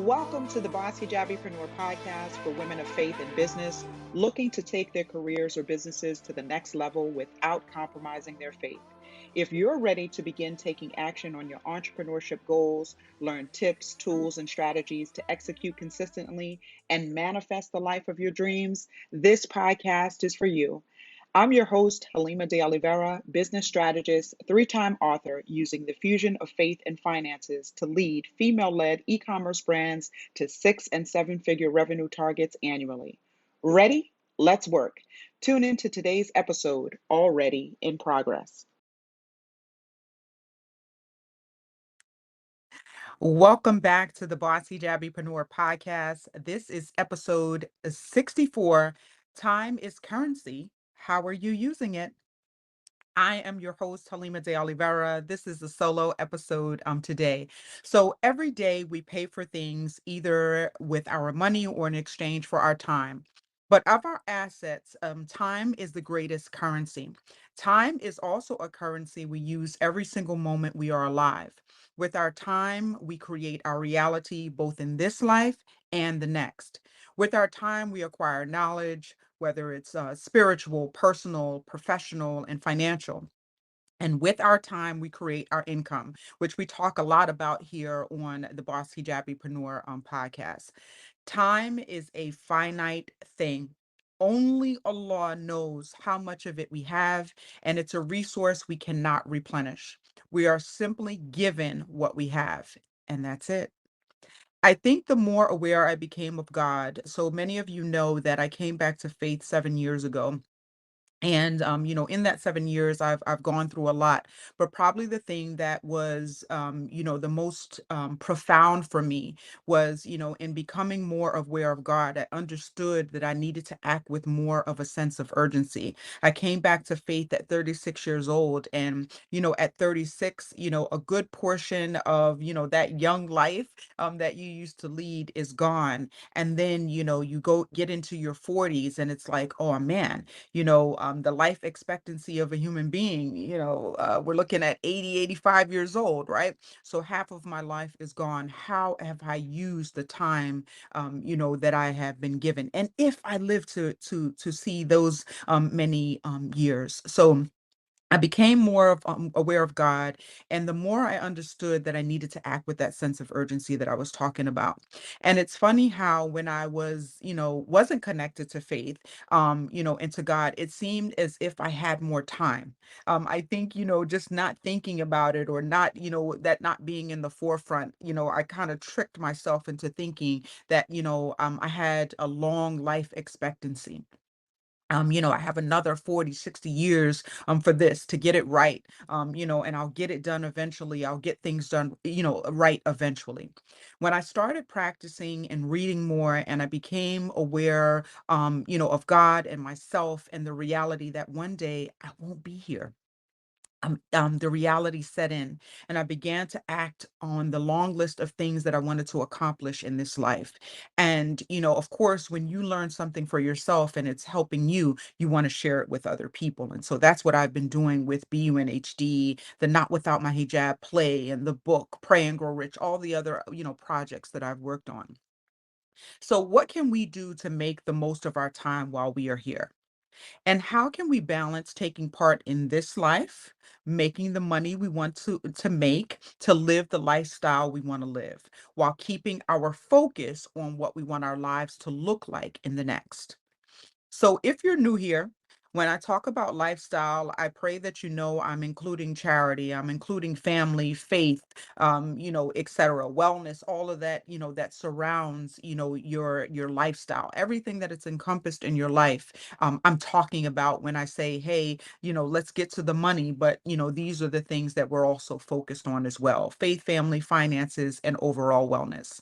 Welcome to the Boss Hijabipreneur podcast for women of faith and business looking to take their careers or businesses to the next level without compromising their faith. If you're ready to begin taking action on your entrepreneurship goals, learn tips, tools, and strategies to execute consistently and manifest the life of your dreams, this podcast is for you. I'm your host, Halimah de Oliveira, business strategist, three-time author, using the fusion of faith and finances to lead female-led e-commerce brands to 6 and 7 figure revenue targets annually. Ready? Let's work. Tune into today's episode, already in progress. Welcome back to the Bossy Jabbypreneur podcast. This is episode 64. Time is currency. How are you using it? I am your host, Halimah de Oliveira. This is a solo episode today. So every day we pay for things either with our money or in exchange for our time. But of our assets, time is the greatest currency. Time is also a currency we use every single moment we are alive. With our time, we create our reality both in this life and the next. With our time, we acquire knowledge, whether it's spiritual, personal, professional, and financial. And with our time, we create our income, which we talk a lot about here on the Boss Hijabipreneur podcast. Time is a finite thing. Only Allah knows how much of it we have, and it's a resource we cannot replenish. We are simply given what we have, and that's it. I think the more aware I became of God, so many of you know that I came back to faith 7 years ago. And in that 7 years, I've gone through a lot, but probably the thing that was, the most profound for me was, in becoming more aware of God. I understood that I needed to act with more of a sense of urgency. I came back to faith at 36 years old, and at 36, a good portion of that young life that you used to lead is gone, and then you go get into your 40s, and it's like, oh man, the life expectancy of a human being, we're looking at 80, 85 years old, right? So half of my life is gone. How have I used the time, that I have been given? And if I live to see those many years. So I became more aware of God, and the more I understood that I needed to act with that sense of urgency that I was talking about. And it's funny how when I was, wasn't connected to faith, and to God, it seemed as if I had more time. I think, just not thinking about it or not, that not being in the forefront, I kind of tricked myself into thinking that, I had a long life expectancy. I have another 40, 60 years for this to get it right. And I'll get it done eventually. I'll get things done, right eventually. When I started practicing and reading more and I became aware, of God and myself and the reality that one day I won't be here, the reality set in, and I began to act on the long list of things that I wanted to accomplish in this life. And, of course, when you learn something for yourself and it's helping you, you want to share it with other people. And so that's what I've been doing with BUNHD, the Not Without My Hijab play, and the book, Pray and Grow Rich, all the other, projects that I've worked on. So, what can we do to make the most of our time while we are here? And how can we balance taking part in this life, making the money we want to make to live the lifestyle we want to live, while keeping our focus on what we want our lives to look like in the next? So if you're new here, when I talk about lifestyle, I pray that you know I'm including charity, I'm including family, faith, etc., wellness, all of that, that surrounds, your lifestyle, everything that it's encompassed in your life. I'm talking about when I say, hey, let's get to the money, but these are the things that we're also focused on as well: faith, family, finances, and overall wellness.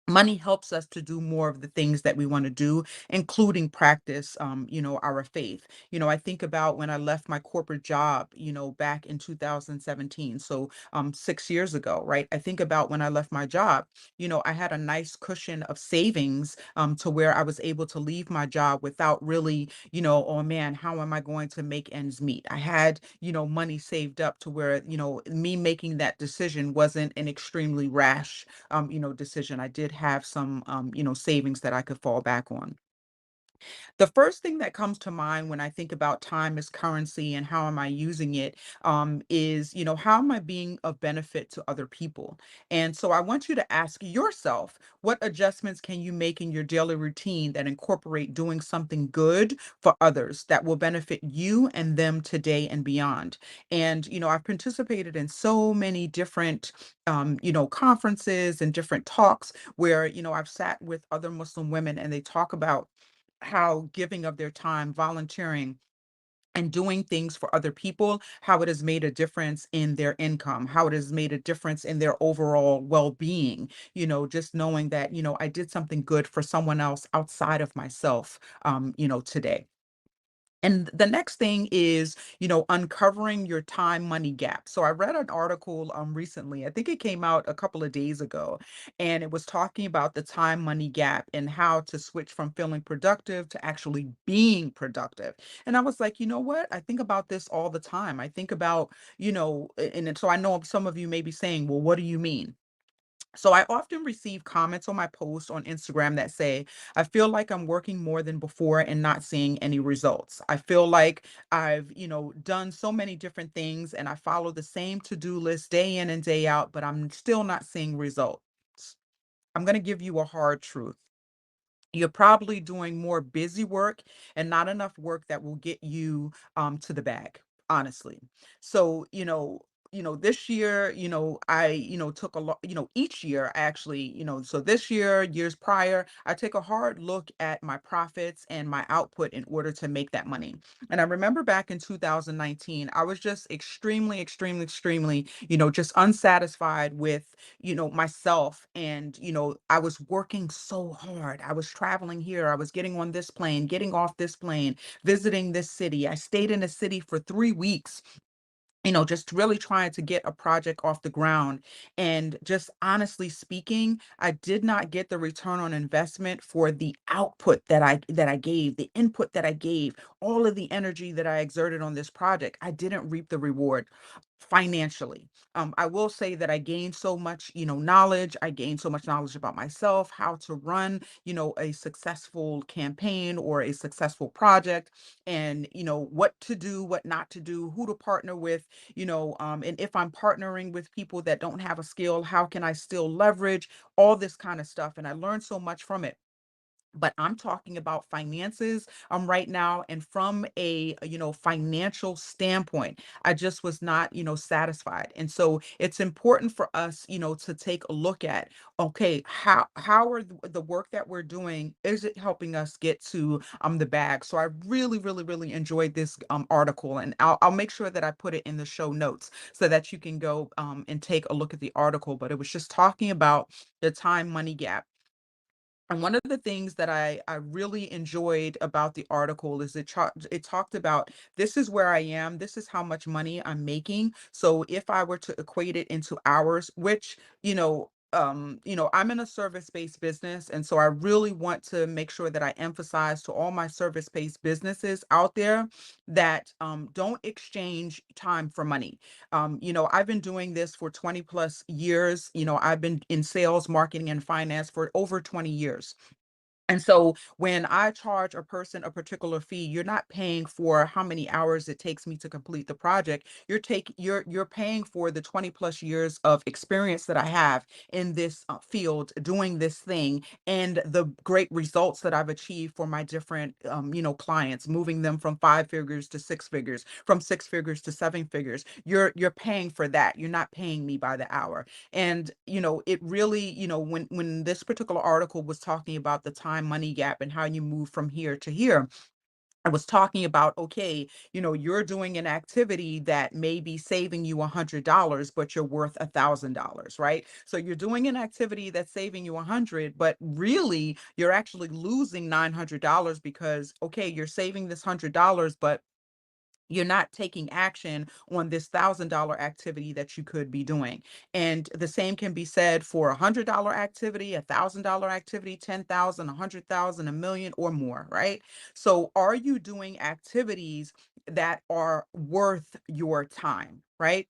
money helps us to do more of the things that we want to do, including practice, our faith. I think about when I left my corporate job, back in 2017, so 6 years ago, right? I think about when I left my job. I had a nice cushion of savings, to where I was able to leave my job without really, oh man, how am I going to make ends meet? I had, money saved up to where, me making that decision wasn't an extremely rash, decision. I did have some, savings that I could fall back on. The first thing that comes to mind when I think about time as currency and how am I using it, is, how am I being of benefit to other people? And so I want you to ask yourself, what adjustments can you make in your daily routine that incorporate doing something good for others that will benefit you and them today and beyond? And, I've participated in so many different, conferences and different talks where, I've sat with other Muslim women and they talk about how giving of their time, volunteering, and doing things for other people, how it has made a difference in their income, how it has made a difference in their overall well-being, just knowing that, I did something good for someone else outside of myself, today. And the next thing is, uncovering your time money gap. So I read an article recently, I think it came out a couple of days ago, and it was talking about the time money gap and how to switch from feeling productive to actually being productive. And I was like, you know what? I think about this all the time. I think about, so I know some of you may be saying, well, what do you mean? So I often receive comments on my posts on Instagram that say, I feel like I'm working more than before and not seeing any results. I feel like I've, done so many different things and I follow the same to-do list day in and day out, but I'm still not seeing results. I'm going to give you a hard truth. You're probably doing more busy work and not enough work that will get you to the bag, honestly. So, this year, I, took a lot, each year actually, so this year, years prior, I take a hard look at my profits and my output in order to make that money. And I remember back in 2019, I was just extremely, extremely, extremely, just unsatisfied with, myself. And, I was working so hard. I was traveling here. I was getting on this plane, getting off this plane, visiting this city. I stayed in a city for 3 weeks, just really trying to get a project off the ground. And just honestly speaking, I did not get the return on investment for the output that I gave, the input that I gave, all of the energy that I exerted on this project. I didn't reap the reward financially. I will say that I gained so much, knowledge. I gained so much knowledge about myself, how to run, a successful campaign or a successful project, and what to do, what not to do, who to partner with, and if I'm partnering with people that don't have a skill, how can I still leverage all this kind of stuff? And I learned so much from it. But I'm talking about finances right now, and from a financial standpoint, I just was not satisfied. And so it's important for us to take a look at, okay, how are the work that we're doing, is it helping us get to the bag? So I really, really, really enjoyed this article, and I'll make sure that I put it in the show notes so that you can go and take a look at the article. But it was just talking about the time money gap. And one of the things that I really enjoyed about the article is it talked about, this is where I am, this is how much money I'm making. So if I were to equate it into hours, which, I'm in a service-based business, and so I really want to make sure that I emphasize to all my service-based businesses out there that don't exchange time for money. I've been doing this for 20 plus years. I've been in sales, marketing, and finance for over 20 years. And so when I charge a person a particular fee, you're not paying for how many hours it takes me to complete the project. You're paying for the 20 plus years of experience that I have in this field doing this thing, and the great results that I've achieved for my different clients, moving them from 5 figures to 6 figures, from 6 figures to 7 figures. You're paying for that. You're not paying me by the hour. And, it really, when this particular article was talking about the time money gap and how you move from here to here, I was talking about, okay, you're doing an activity that may be saving you $100, but you're worth $1,000, right? So you're doing an activity that's saving you 100, but really you're actually losing $900 because, okay, you're saving this $100, but you're not taking action on this $1,000 activity that you could be doing. And the same can be said for $100 activity, $1,000 activity, 10,000, 100,000, a million or more, right? So are you doing activities that are worth your time, right?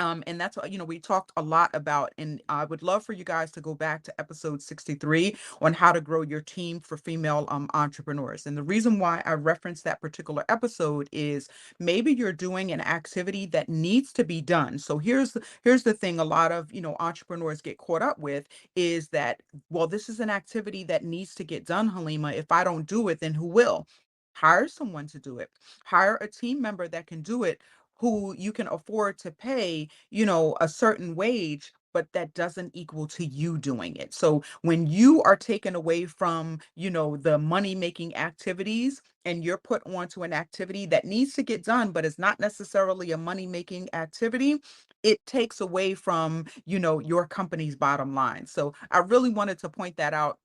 And that's what, we talked a lot about, and I would love for you guys to go back to episode 63 on how to grow your team for female entrepreneurs. And the reason why I referenced that particular episode is maybe you're doing an activity that needs to be done. So here's the thing a lot of, entrepreneurs get caught up with is that, well, this is an activity that needs to get done, Halima. If I don't do it, then who will? Hire someone to do it. Hire a team member that can do it, who you can afford to pay, a certain wage, but that doesn't equal to you doing it. So when you are taken away from, the money making activities and you're put onto an activity that needs to get done, but is not necessarily a money making activity, it takes away from, your company's bottom line. So I really wanted to point that out,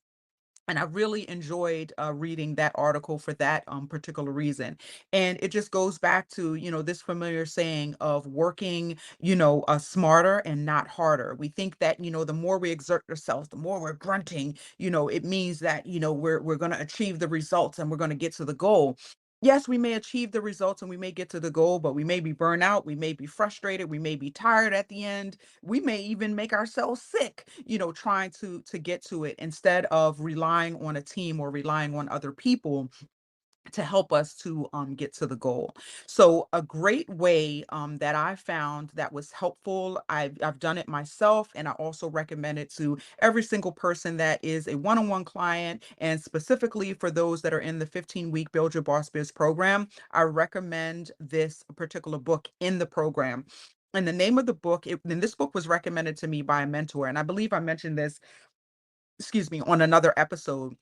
and I really enjoyed reading that article for that particular reason. And it just goes back to, this familiar saying of working, smarter and not harder. We think that, the more we exert ourselves, the more we're grunting, it means that, we're going to achieve the results and we're going to get to the goal. Yes, we may achieve the results and we may get to the goal, but we may be burnt out, we may be frustrated, we may be tired at the end, we may even make ourselves sick, trying to get to it instead of relying on a team or relying on other people to help us to get to the goal. So a great way that I found that was helpful, I've done it myself, and I also recommend it to every single person that is a one-on-one client, and specifically for those that are in the 15-week Build Your Boss Biz program. I recommend this particular book in the program. And the name of the book, and this book was recommended to me by a mentor, and I believe I mentioned this, excuse me, on another episode.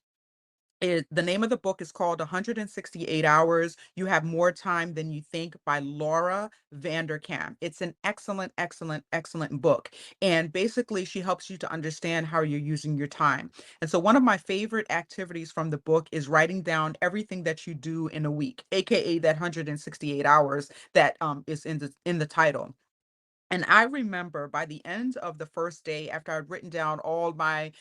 The name of the book is called 168 Hours. You Have More Time Than You Think by Laura Vanderkam. It's an excellent, excellent, excellent book. And basically, she helps you to understand how you're using your time. And so, one of my favorite activities from the book is writing down everything that you do in a week, aka that 168 hours that is in the title. And I remember by the end of the first day, after I'd written down all my,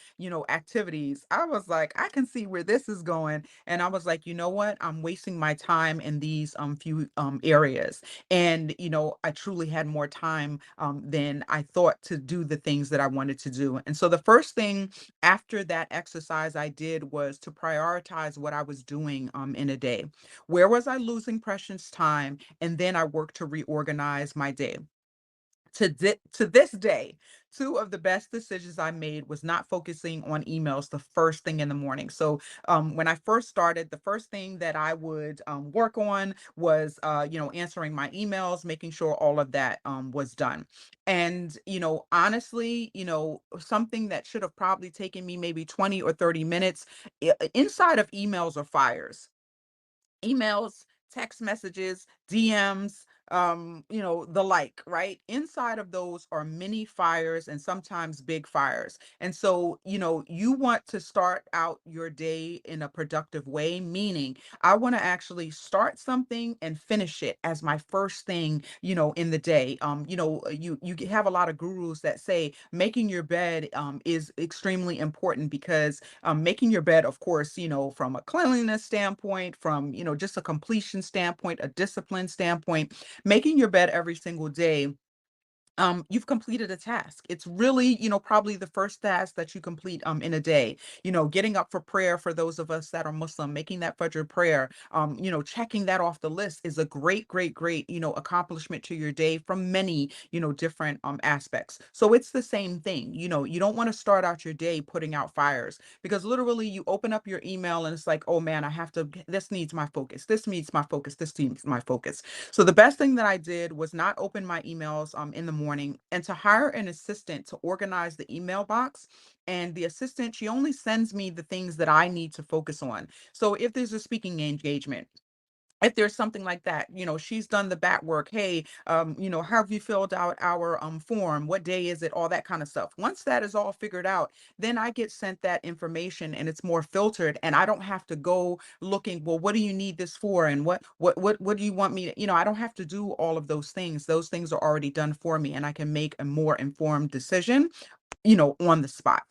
activities, I was like, I can see where this is going. And I was like, you know what? I'm wasting my time in these few areas. And, I truly had more time than I thought to do the things that I wanted to do. And so the first thing after that exercise I did was to prioritize what I was doing in a day. Where was I losing precious time? And then I worked to reorganize my day. To this day, two of the best decisions I made was not focusing on emails the first thing in the morning. So, when I first started, the first thing that I would work on was, answering my emails, making sure all of that was done. And, honestly, something that should have probably taken me maybe 20 or 30 minutes, inside of emails or fires, emails, text messages, DMs, the like, right? Inside of those are mini fires and sometimes big fires. And so, you want to start out your day in a productive way, meaning I want to actually start something and finish it as my first thing, in the day. You have a lot of gurus that say making your bed is extremely important because making your bed, of course, from a cleanliness standpoint, from, just a completion standpoint, a discipline standpoint, making your bed every single day, you've completed a task. It's really, probably the first task that you complete in a day. Getting up for prayer for those of us that are Muslim, making that Fajr prayer, checking that off the list is a great, great, great, accomplishment to your day from many, different aspects. So it's the same thing. You don't want to start out your day putting out fires, because literally you open up your email and it's like, oh man, I have to, this needs my focus. This needs my focus. This needs my focus. So the best thing that I did was not open my emails in the morning, and to hire an assistant to organize the email box. And the assistant, she only sends me the things that I need to focus on. So if there's a speaking engagement, If there's something like that, she's done the back work. Hey, have you filled out our form? What day is it? All that kind of stuff. Once that is all figured out, then I get sent that information and it's more filtered, and I don't have to go looking, well, what do you need this for? And what do you want me to, I don't have to do all of those things. Those things are already done for me, and I can make a more informed decision, on the spot.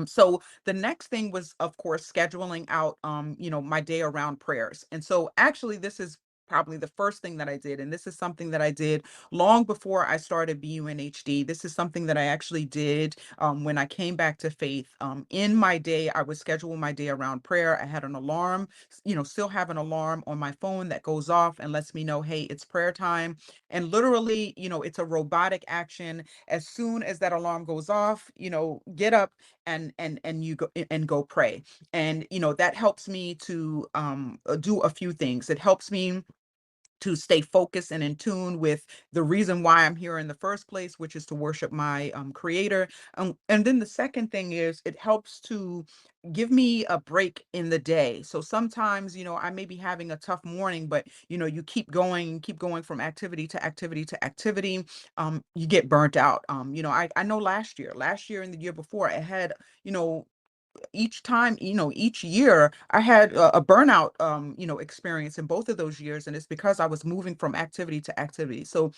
So the next thing was, of course, scheduling out, my day around prayers. And so actually, this is probably the first thing that I did. And this is something that I did long before I started BUNHD. This is something that I actually did when I came back to faith. In my day, I would schedule my day around prayer. I had an alarm, still have an alarm on my phone that goes off and lets me know, hey, it's prayer time. And literally, it's a robotic action. As soon as that alarm goes off, get up and you go and go pray. And that helps me to do a few things. It helps me to stay focused and in tune with the reason why I'm here in the first place, which is to worship my creator. And then the second thing is, it helps to give me a break in the day. So sometimes, I may be having a tough morning, but you keep going from activity to activity to activity. You get burnt out. I know last year and the year before, I had, you know, each time, each year I had a burnout, experience in both of those years. And it's because I was moving from activity to activity. So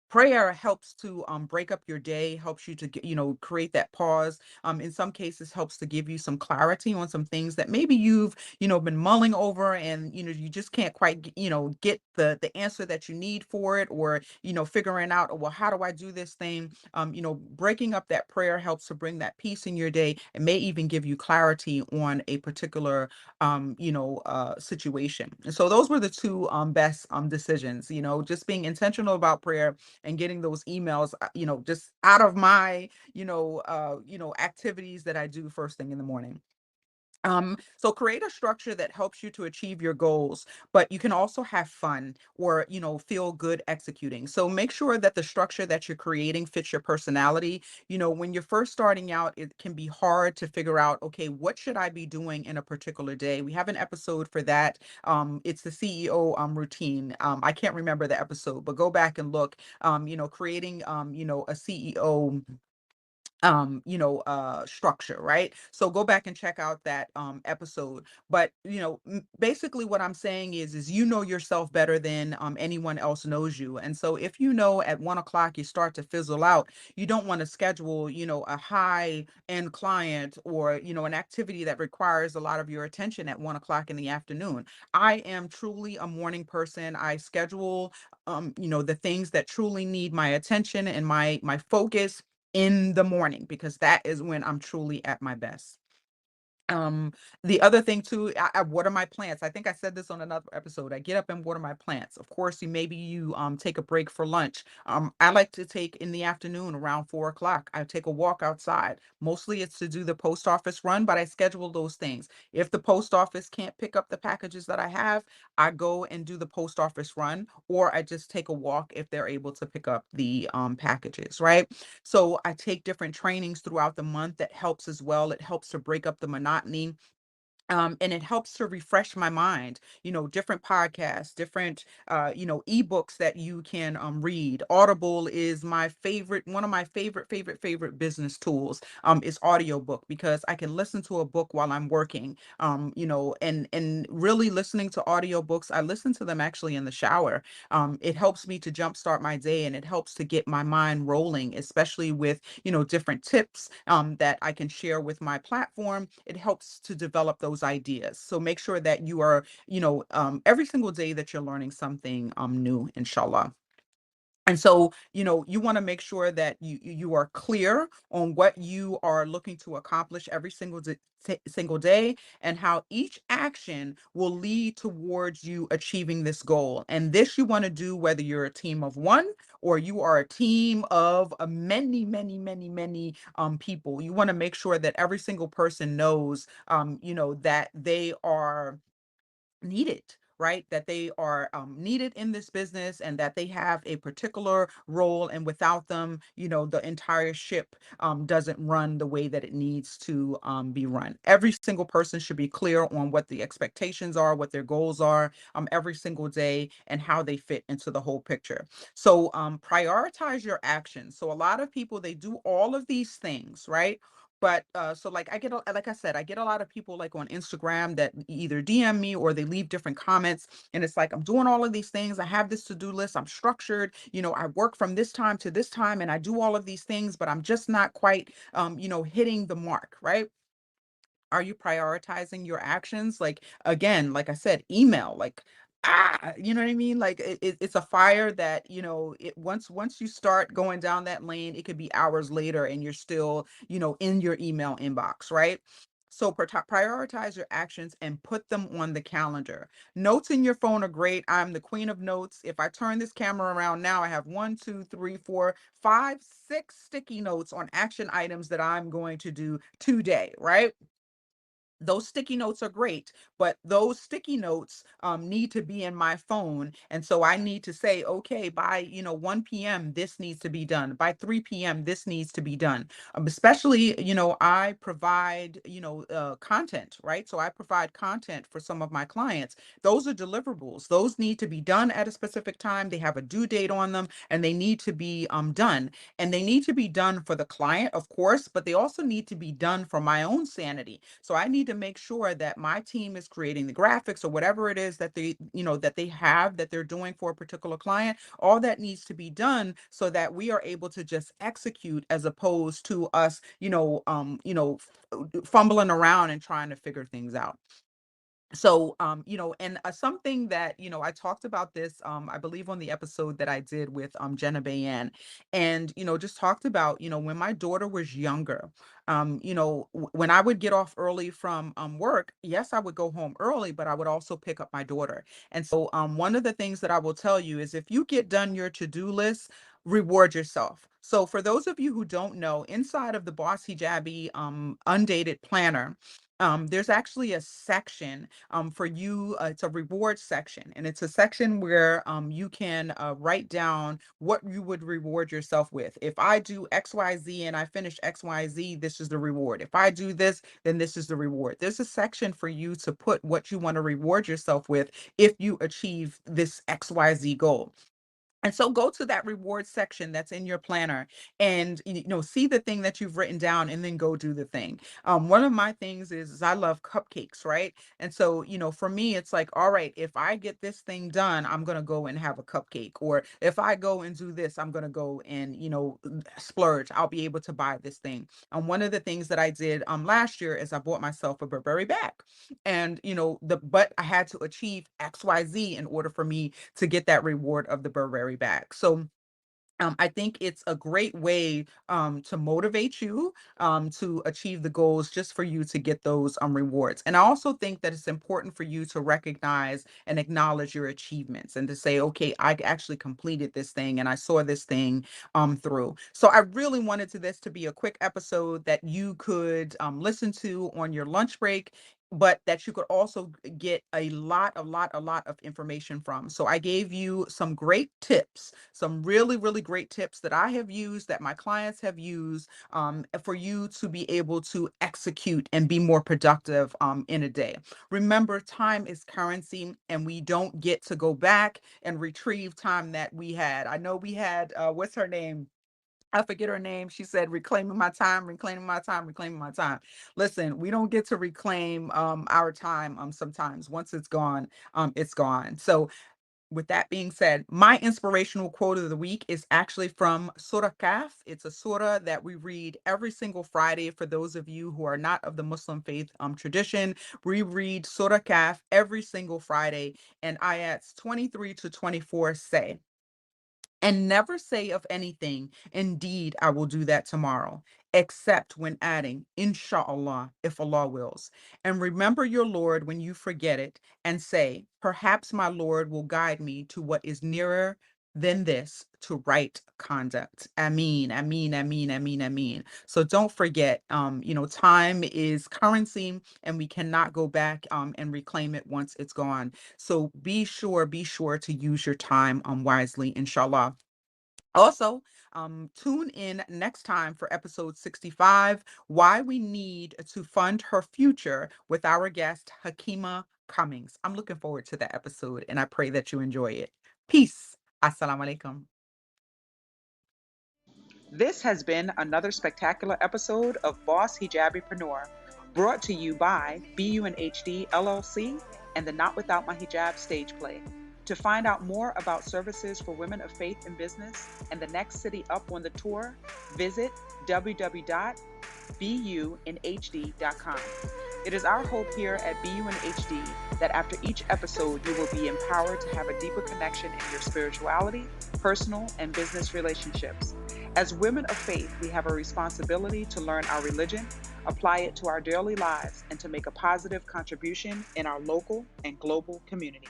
prayer helps to break up your day, helps you to get, create that pause. In some cases, helps to give you some clarity on some things that maybe you've, been mulling over, and you just can't quite, get the answer that you need for it, or figuring out, "Oh, well, how do I do this thing?" Breaking up that prayer helps to bring that peace in your day, and may even give you clarity on a particular situation. And so those were the two best decisions. Just being intentional about prayer and getting those emails, just out of my, activities that I do first thing in the morning. So create a structure that helps you to achieve your goals, but you can also have fun, or, feel good executing. So make sure that the structure that you're creating fits your personality. When you're first starting out, it can be hard to figure out, okay, what should I be doing in a particular day? We have an episode for that. It's the CEO routine. I can't remember the episode, but go back and look. Creating, a CEO structure, right? So go back and check out that episode. But basically what I'm saying is you know yourself better than anyone else knows you. And so if at 1 o'clock you start to fizzle out, you don't want to schedule a high end client, or an activity that requires a lot of your attention at 1 o'clock in the afternoon. I am truly a morning person. I schedule the things that truly need my attention and my focus in the morning, because that is when I'm truly at my best. Um, the other thing too, I water my plants. I think I said this on another episode. I get up and water my plants. Of course, you take a break for lunch. I like to take in the afternoon around 4 o'clock. I take a walk outside. Mostly it's to do the post office run, but I schedule those things. If the post office can't pick up the packages that I have, I go and do the post office run, or I just take a walk if they're able to pick up the packages, right? So I take different trainings throughout the month. That helps as well. It helps to break up the monotony. And it helps to refresh my mind. Different podcasts, different ebooks that you can read. Audible is my favorite, one of my favorite business tools. Is audiobook, because I can listen to a book while I'm working. And really listening to audiobooks, I listen to them actually in the shower. It helps me to jumpstart my day, and it helps to get my mind rolling, especially with different tips that I can share with my platform. It helps to develop those ideas. So make sure that you are, every single day that you're learning something new, inshallah. And so, you want to make sure that you are clear on what you are looking to accomplish every single day, and how each action will lead towards you achieving this goal. And this you want to do whether you're a team of one, or you are a team of many people. You want to make sure that every single person knows, that they are needed, right? That they are needed in this business and that they have a particular role. And without them, the entire ship doesn't run the way that it needs to be run. Every single person should be clear on what the expectations are, what their goals are every single day, and how they fit into the whole picture. So prioritize your actions. So a lot of people, they do all of these things, right? But so like like I said, I get a lot of people like on Instagram that either DM me or they leave different comments, and it's like I'm doing all of these things. I have this to-do list. I'm structured. I work from this time to this time, and I do all of these things, but I'm just not quite hitting the mark, right? Are you prioritizing your actions? Like, again, like I said, email, like, you know what I mean? Like it's a fire that, it once you start going down that lane, it could be hours later and you're still, in your email inbox, right? So prioritize your actions and put them on the calendar. Notes in your phone are great. I'm the queen of notes. If I turn this camera around now, I have one, two, three, four, five, six sticky notes on action items that I'm going to do today, right? Those sticky notes are great, but those sticky notes need to be in my phone. And so I need to say, okay, by 1 p.m. this needs to be done. By 3 p.m. this needs to be done. Especially, I provide, content, right? So I provide content for some of my clients. Those are deliverables. Those need to be done at a specific time. They have a due date on them, and they need to be done. And they need to be done for the client, of course, but they also need to be done for my own sanity. So I need to make sure that my team is creating the graphics or whatever it is that they have that they're doing for a particular client. All that needs to be done so that we are able to just execute as opposed to us, fumbling around and trying to figure things out. So and something that I talked about this I believe on the episode that I did with Jenna Bayan, and just talked about when my daughter was younger, when I would get off early from work. Yes, I would go home early, but I would also pick up my daughter. And so one of the things that I will tell you is, if you get done your to-do list, reward yourself. So for those of you who don't know, inside of the Boss Hijabi undated planner, there's actually a section for you. It's a reward section, and it's a section where you can write down what you would reward yourself with. If I do XYZ and I finish XYZ, this is the reward. If I do this, then this is the reward. There's a section for you to put what you want to reward yourself with if you achieve this XYZ goal. And so go to that reward section that's in your planner and see the thing that you've written down, and then go do the thing. One of my things is I love cupcakes, right? And so, for me, it's like, all right, if I get this thing done, I'm gonna go and have a cupcake. Or if I go and do this, I'm gonna go and splurge. I'll be able to buy this thing. One of the things that I did last year is I bought myself a Burberry bag. And but I had to achieve XYZ in order for me to get that reward of the Burberry bag. So I think it's a great way to motivate you to achieve the goals, just for you to get those rewards. And I also think that it's important for you to recognize and acknowledge your achievements, and to say, okay, I actually completed this thing and I saw this thing through. So I really wanted this to be a quick episode that you could listen to on your lunch break, but that you could also get a lot of information from. So I gave you some great tips, some really, really great tips that I have used, that my clients have used, for you to be able to execute and be more productive in a day. Remember, time is currency, and we don't get to go back and retrieve time that we had. I know we had, what's her name? I forget her name. She said, reclaiming my time, reclaiming my time, reclaiming my time. Listen, we don't get to reclaim our time sometimes. Once it's gone, it's gone. So with that being said, my inspirational quote of the week is actually from Surah Kaf. It's a surah that we read every single Friday. For those of you who are not of the Muslim faith tradition, we read Surah Kaf every single Friday, and ayats 23 to 24 say, "And never say of anything, 'Indeed, I will do that tomorrow,' except when adding, 'Inshallah, if Allah wills.' And remember your Lord when you forget it, and say, 'Perhaps my Lord will guide me to what is nearer than this to right conduct. I mean. So don't forget, time is currency and we cannot go back and reclaim it once it's gone. So be sure to use your time wisely, inshallah. Also, tune in next time for episode 65, Why We Need to Fund Her Future, with our guest, Hakima Cummings. I'm looking forward to that episode and I pray that you enjoy it. Peace. Assalamu alaikum. This has been another spectacular episode of Boss Hijabipreneur, brought to you by BUNHD LLC and the Not Without My Hijab stage play. To find out more about services for women of faith in business and the next city up on the tour, visit www.bunhd.com. It is our hope here at BUNHD that after each episode, you will be empowered to have a deeper connection in your spirituality, personal, and business relationships. As women of faith, we have a responsibility to learn our religion, apply it to our daily lives, and to make a positive contribution in our local and global community.